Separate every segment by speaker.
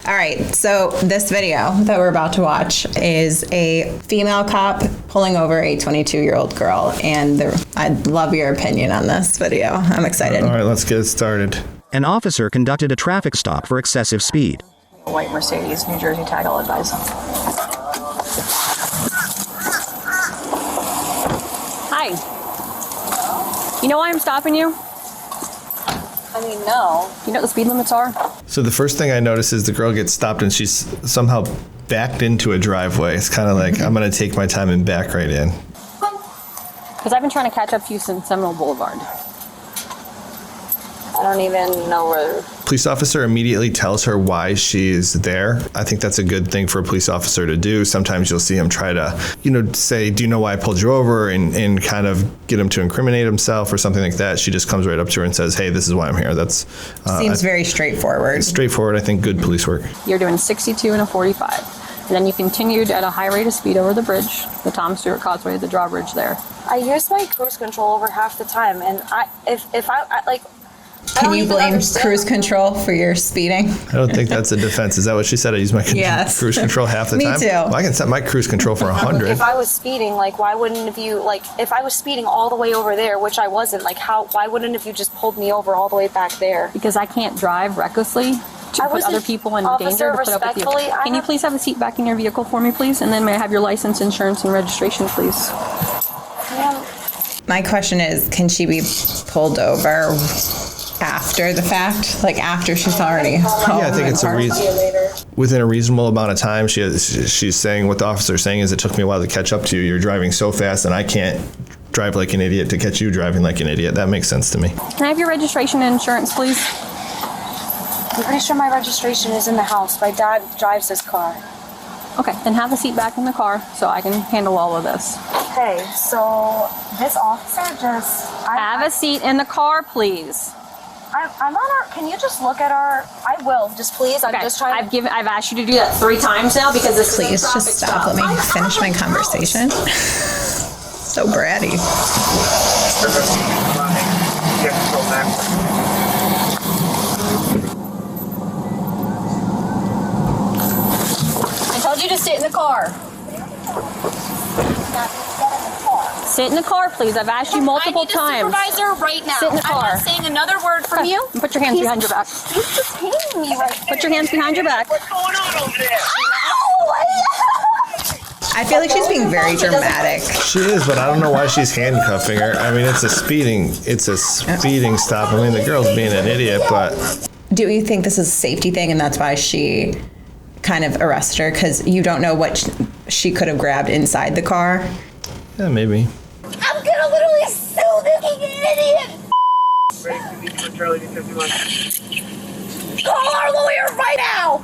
Speaker 1: All right, so this video that we're about to watch is a female cop pulling over a 22-year-old girl, and I'd love your opinion on this video. I'm excited.
Speaker 2: All right, let's get started.
Speaker 3: An officer conducted a traffic stop for excessive speed.
Speaker 4: A white Mercedes, New Jersey tag, I'll advise. Hi. You know why I'm stopping you? I mean, no. You know what the speed limits are?
Speaker 2: So the first thing I notice is the girl gets stopped and she's somehow backed into a driveway. It's kind of like, I'm going to take my time and back right in.
Speaker 4: Because I've been trying to catch up to you since Seminole Boulevard. I don't even know where...
Speaker 2: Police officer immediately tells her why she's there. I think that's a good thing for a police officer to do. Sometimes you'll see him try to, say, do you know why I pulled you over? And kind of get him to incriminate himself or something like that. She just comes right up to her and says, hey, this is why I'm here. That's
Speaker 1: seems very straightforward.
Speaker 2: Straightforward. I think good police work.
Speaker 4: You're doing 62 and a 45. And then you continued at a high rate of speed over the bridge, the Tom Stewart Causeway, the drawbridge there.
Speaker 5: I use my cruise control over half the time, and if I
Speaker 1: Can you blame cruise control for your speeding?
Speaker 2: I don't think that's a defense. Is that what she said? I use my cruise control half the time?
Speaker 1: Me too.
Speaker 2: Well, I can set my cruise control for 100.
Speaker 5: If I was speeding, why wouldn't have you, if I was speeding all the way over there, which I wasn't, why wouldn't have you just pulled me over all the way back there?
Speaker 4: Because I can't drive recklessly to put other people in danger to put up with you. Can you please have a seat back in your vehicle for me, please? And then may I have your license, insurance, and registration, please?
Speaker 5: Yeah.
Speaker 1: My question is, can she be pulled over after the fact, after she's already home?
Speaker 2: Yeah, I think it's within a reasonable amount of time. She's saying what the officer's saying is, it took me a while to catch up to you. You're driving so fast, and I can't drive like an idiot to catch you driving like an idiot. That makes sense to me.
Speaker 4: Can I have your registration and insurance, please?
Speaker 5: I'm pretty sure my registration is in the house. My dad drives this car.
Speaker 4: Okay, then have a seat back in the car so I can handle all of this.
Speaker 5: Okay, so this officer just...
Speaker 4: Have a seat in the car, please.
Speaker 5: I'm on our... Can you just look at our... I will, just please. I'm just trying
Speaker 4: I've asked you to do that 3 times now because this
Speaker 1: Please
Speaker 4: is a traffic
Speaker 1: just stop. Let me finish my conversation. So bratty.
Speaker 4: I told you to sit in the car. Sit in the car, please. I've asked you multiple times.
Speaker 5: I need a supervisor right now.
Speaker 4: Sit in the car.
Speaker 5: I'm not saying another word from you.
Speaker 4: Put your hands behind your back.
Speaker 5: He's just hitting me right
Speaker 4: Put your hands behind your back.
Speaker 5: What's going on over there?
Speaker 1: I feel like she's being very dramatic.
Speaker 2: She is, but I don't know why she's handcuffing her. I mean, it's a speeding stop. I mean, the girl's being an idiot, but...
Speaker 1: Do you think this is a safety thing and that's why she kind of arrested her? Because you don't know what she could have grabbed inside the car?
Speaker 2: Yeah, maybe.
Speaker 5: I'm gonna literally sue this idiot! Call our lawyer right now!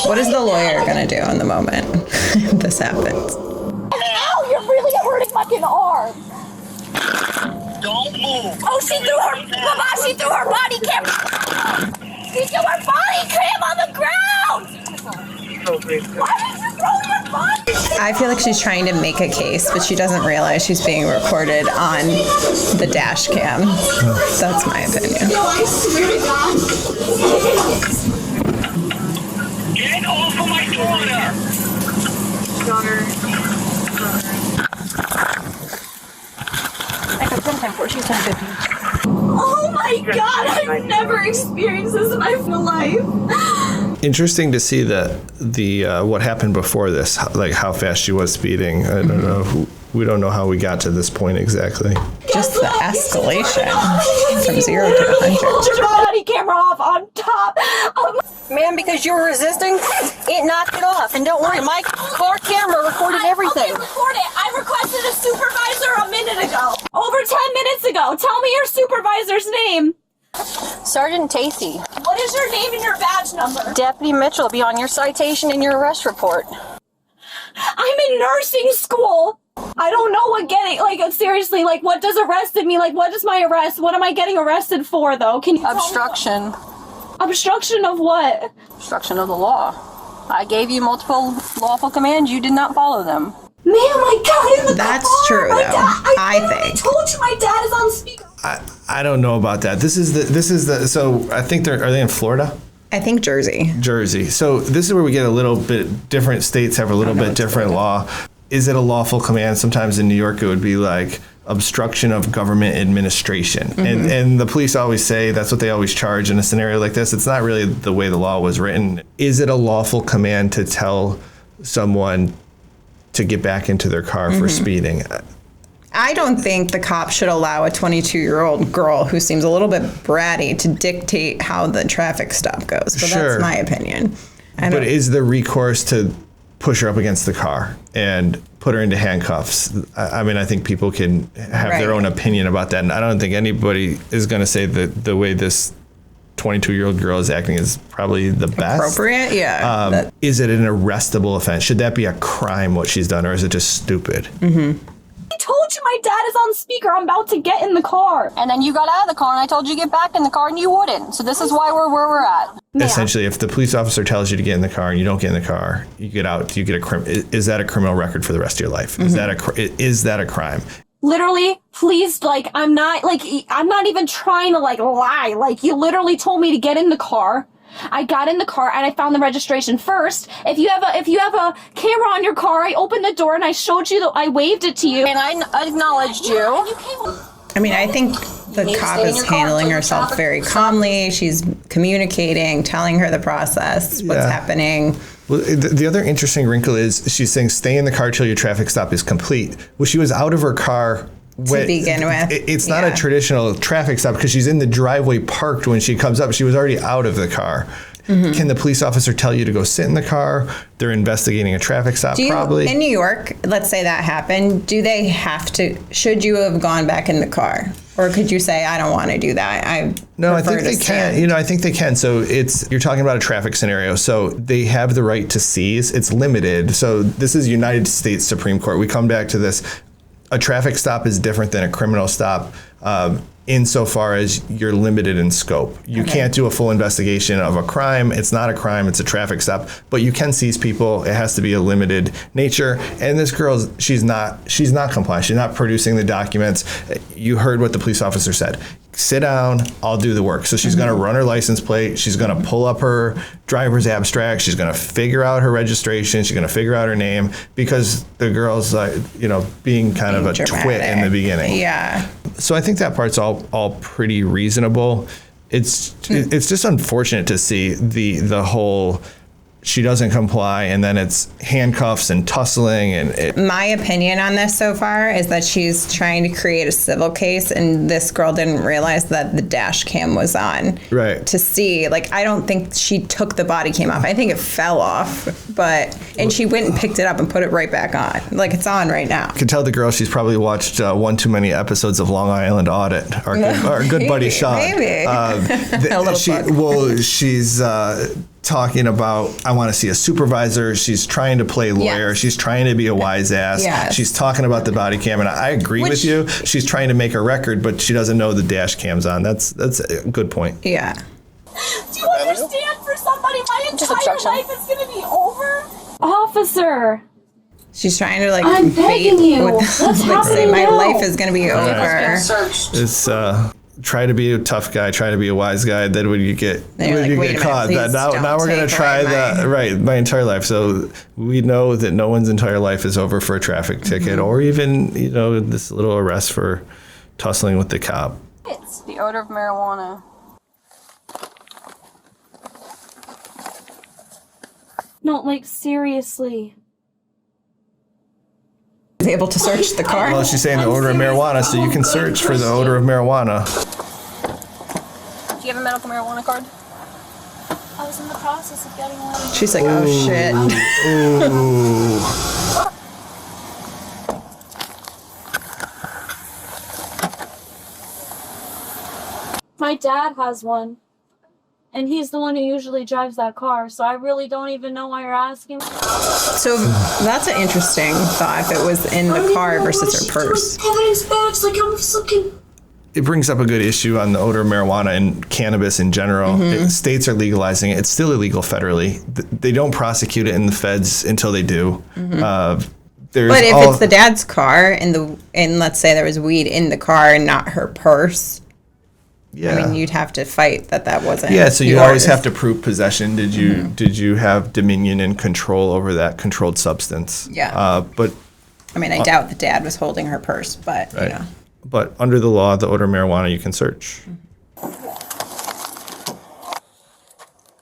Speaker 1: What is the lawyer gonna do in the moment this happens?
Speaker 5: Ow, you're really hurting my fucking arm!
Speaker 6: Don't move.
Speaker 5: Oh, she threw her body cam! She threw her body cam on the ground! Why did you throw your body cam?
Speaker 1: I feel like she's trying to make a case, but she doesn't realize she's being recorded on the dash cam. That's my opinion.
Speaker 5: I swear to God.
Speaker 6: Get off of my daughter.
Speaker 4: I got 10-10-4. She's 10-15.
Speaker 5: Oh my God, I've never experienced this in my life.
Speaker 2: Interesting to see the what happened before this, how fast she was speeding. I don't know. We don't know how we got to this point exactly.
Speaker 1: Just the escalation from 0 to 100.
Speaker 5: Your body camera off on top of
Speaker 4: Ma'am, because you were resisting, it knocked it off. And don't worry, my car camera recorded everything.
Speaker 5: Okay, record it. I requested a supervisor a minute ago. Over 10 minutes ago. Tell me your supervisor's name.
Speaker 4: Sergeant Tacey.
Speaker 5: What is your name and your badge number?
Speaker 4: Deputy Mitchell will be on your citation and your arrest report.
Speaker 5: I'm in nursing school. I don't know what seriously, what does arrested mean? What is my arrest? What am I getting arrested for, though? Can you
Speaker 4: Obstruction.
Speaker 5: Obstruction of what?
Speaker 4: Obstruction of the law. I gave you multiple lawful commands. You did not follow them.
Speaker 5: Ma'am, I got in the
Speaker 1: That's
Speaker 5: car.
Speaker 1: true,
Speaker 5: My
Speaker 1: though.
Speaker 5: dad,
Speaker 1: I
Speaker 5: literally
Speaker 1: think.
Speaker 5: told you my dad is on speaker.
Speaker 2: I don't know about that. This is the. So I think are they in Florida?
Speaker 1: I think Jersey.
Speaker 2: Jersey. So this is where we get a little bit different. States have a little bit different law. Is it a lawful command? Sometimes in New York it would be like obstruction of government administration. And the police always say that's what they always charge in a scenario like this. It's not really the way the law was written. Is it a lawful command to tell someone to get back into their car for speeding?
Speaker 1: I don't think the cop should allow a 22-year-old girl who seems a little bit bratty to dictate how the traffic stop goes. But
Speaker 2: Sure.
Speaker 1: that's my opinion.
Speaker 2: But is the recourse to push her up against the car and put her into handcuffs? I mean, I think people can have their own opinion about that. And I don't think anybody is going to say that the way this 22-year-old girl is acting is probably the best.
Speaker 1: Appropriate? Yeah.
Speaker 2: Is it an arrestable offense? Should that be a crime, what she's done, or is it just stupid?
Speaker 5: I told you my dad is on speaker. I'm about to get in the car.
Speaker 4: And then you got out of the car, and I told you to get back in the car, and you wouldn't. So this is why we're where we're at.
Speaker 2: Essentially, if the police officer tells you to get in the car and you don't get in the car, you get out, you get is that a criminal record for the rest of your life? Is that a crime?
Speaker 5: Literally, please, like, I'm not even trying to, like, lie. Like, you literally told me to get in the car. I got in the car and I found the registration first. If you have a camera on your car, I opened the door and I showed you I waved it to you.
Speaker 4: And I acknowledged you.
Speaker 1: I mean, I think the cop is handling herself very calmly. She's communicating, telling her the process, what's happening.
Speaker 2: Well, the other interesting wrinkle is she's saying stay in the car till your traffic stop is complete. Well, she was out of her car
Speaker 1: To begin with.
Speaker 2: It's not a traditional traffic stop because she's in the driveway parked when she comes up. She was already out of the car. Can the police officer tell you to go sit in the car? They're investigating a traffic stop, probably.
Speaker 1: In New York, let's say that happened, do they have to, should you have gone back in the car? Or could you say, I don't want to do that? I
Speaker 2: think they can. I think they can. So you're talking about a traffic scenario. So they have the right to seize. It's limited. So this is United States Supreme Court. We come back to this. A traffic stop is different than a criminal stop insofar as you're limited in scope. You can't do a full investigation of a crime. It's not a crime. It's a traffic stop. But you can seize people. It has to be a limited nature. And this girl, she's not compliant. She's not producing the documents. You heard what the police officer said. Sit down, I'll do the work. So she's going to run her license plate. She's going to pull up her driver's abstract. She's going to figure out her registration. She's going to figure out her name because the girl's, being kind of a twit in the beginning.
Speaker 1: Yeah.
Speaker 2: So I think that part's all pretty reasonable. It's just unfortunate to see the whole she doesn't comply and then it's handcuffs and tussling
Speaker 1: My opinion on this so far is that she's trying to create a civil case and this girl didn't realize that the dash cam was on.
Speaker 2: Right.
Speaker 1: To see, I don't think she took the body cam off. I think it fell off, and she went and picked it up and put it right back on. It's on right now.
Speaker 2: I could tell the girl she's probably watched one too many episodes of Long Island Audit. Our good buddy Sean.
Speaker 1: Maybe. A little
Speaker 2: she's talking about, I want to see a supervisor. She's trying to play lawyer.
Speaker 1: Yes.
Speaker 2: She's trying to be a wise ass.
Speaker 1: Yes.
Speaker 2: She's talking about the body cam, and I agree with you. She's trying to make a record, but she doesn't know the dash cam's on. That's a good point.
Speaker 1: Yeah.
Speaker 5: Do you understand? For somebody, my entire life is going to be over. Officer.
Speaker 1: She's trying to
Speaker 5: I'm begging you.
Speaker 1: What's
Speaker 5: happening
Speaker 1: my
Speaker 5: now?
Speaker 1: life is going to be over.
Speaker 2: It's try to be a tough guy, try to be a wise guy. Then when you get caught, now we're going to try my entire life. So we know that no one's entire life is over for a traffic ticket or even this little arrest for tussling with the cop.
Speaker 4: It's the odor of marijuana.
Speaker 5: No, seriously.
Speaker 1: Is able to search the car?
Speaker 2: Well, she's saying the odor of marijuana, so you can search for the odor of marijuana.
Speaker 4: Do you have a medical marijuana card?
Speaker 5: I was in the process of getting one.
Speaker 1: She's like, oh shit.
Speaker 2: Ooh.
Speaker 5: My dad has one. And he's the one who usually drives that car, so I really don't even know why you're asking.
Speaker 1: So that's an interesting thought, if it was in the car versus her purse.
Speaker 5: Evidence bags, I'm just looking.
Speaker 2: It brings up a good issue on the odor of marijuana and cannabis in general. States are legalizing it. It's still illegal federally. They don't prosecute it in the feds until they do.
Speaker 1: But if it's the dad's car and let's say there was weed in the car and not her purse,
Speaker 2: Yeah.
Speaker 1: I mean, you'd have to fight that wasn't.
Speaker 2: Yeah, so you
Speaker 1: yours.
Speaker 2: always have to prove possession. Did you have dominion and control over that controlled substance?
Speaker 1: Yeah.
Speaker 2: But
Speaker 1: I mean, I doubt the dad was holding her purse, but
Speaker 2: right.
Speaker 1: you know.
Speaker 2: But under the law, the odor of marijuana you can search.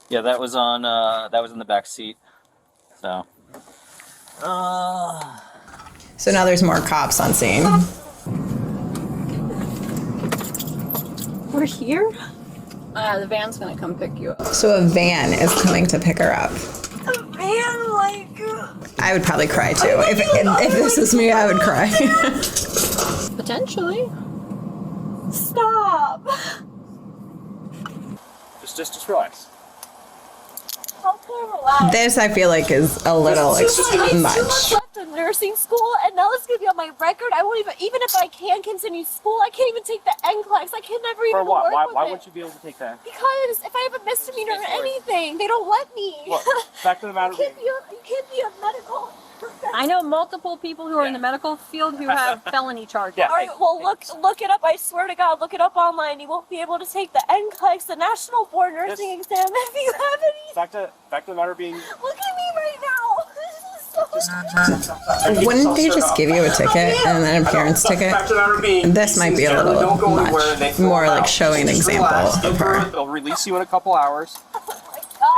Speaker 7: Yeah, that was in the back seat. So.
Speaker 1: So now there's more cops on scene.
Speaker 5: We're here?
Speaker 4: The van's gonna come pick you up.
Speaker 1: So a van is coming to pick her up.
Speaker 5: A van, like...
Speaker 1: I would probably cry too. If this is me, I would cry.
Speaker 4: Potentially.
Speaker 5: Stop!
Speaker 7: Just relax.
Speaker 5: Okay, relax.
Speaker 1: This I feel like is a little
Speaker 5: I have 2
Speaker 1: much.
Speaker 5: months left of nursing school, and now this is gonna be on my record. I won't even if I can continue school, I can't even take the NCLEX. I can never even
Speaker 7: For what?
Speaker 5: work
Speaker 7: Why
Speaker 5: with
Speaker 7: wouldn't you be able to take that?
Speaker 5: Because if I have a misdemeanor or anything, they don't let me.
Speaker 7: Look, fact of the matter.
Speaker 5: You can't be a medical professional.
Speaker 4: I know multiple people who are in the medical field who have felony charges.
Speaker 7: Yeah.
Speaker 5: All right, well, look it up. I swear to God, look it up online. You won't be able to take the NCLEX, the National Board Nursing Exam, if you have any.
Speaker 7: Fact of the matter being.
Speaker 5: Look at me right now. This is so
Speaker 1: Wouldn't they just give you a ticket and an appearance ticket? This might be a little much. More like showing an example of her.
Speaker 7: They'll release you in a couple hours,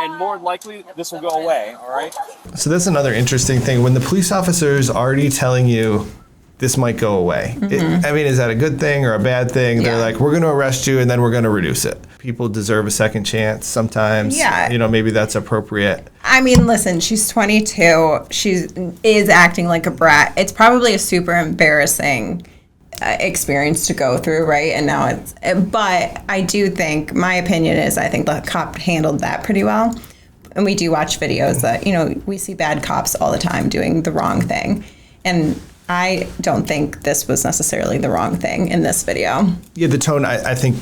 Speaker 7: and more than likely this will go away. All right.
Speaker 2: So that's another interesting thing. When the police officer is already telling you this might go away, I mean, is that a good thing or a bad thing?
Speaker 1: Yeah.
Speaker 2: They're like, we're going to arrest you and then we're going to reduce it. People deserve a second chance sometimes.
Speaker 1: Yeah.
Speaker 2: You know, maybe that's appropriate.
Speaker 1: I mean, listen, she's 22. She is acting like a brat. It's probably a super embarrassing experience to go through, right? And now but I do think, my opinion is, I think the cop handled that pretty well. And we do watch videos that, you know, we see bad cops all the time doing the wrong thing. And I don't think this was necessarily the wrong thing in this video.
Speaker 2: Yeah, the tone, I think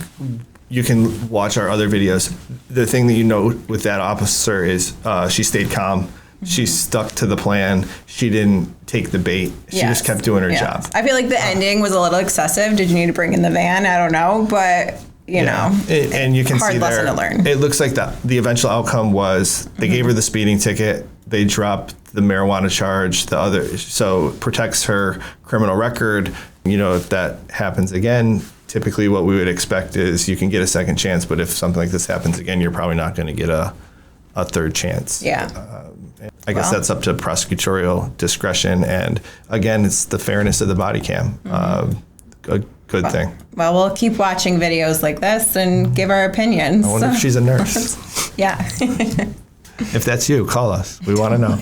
Speaker 2: you can watch our other videos. The thing that you know with that officer is she stayed calm. She stuck to the plan. She didn't take the bait. She just kept doing her job.
Speaker 1: I feel like the ending was a little excessive. Did you need to bring in the van? I don't know, but you know,
Speaker 2: and you can
Speaker 1: hard
Speaker 2: see
Speaker 1: lesson
Speaker 2: there,
Speaker 1: to learn.
Speaker 2: it looks like the eventual outcome was they gave her the speeding ticket. They dropped the marijuana charge. The other, so it protects her criminal record. You know, if that happens again, typically what we would expect is you can get a second chance. But if something like this happens again, you're probably not going to get a third chance.
Speaker 1: Yeah.
Speaker 2: I guess that's up to prosecutorial discretion. And again, it's the fairness of the body cam. A good thing.
Speaker 1: Well, we'll keep watching videos like this and give our opinions.
Speaker 2: I wonder if she's a nurse.
Speaker 1: Yeah.
Speaker 2: If that's you, call us. We want to know.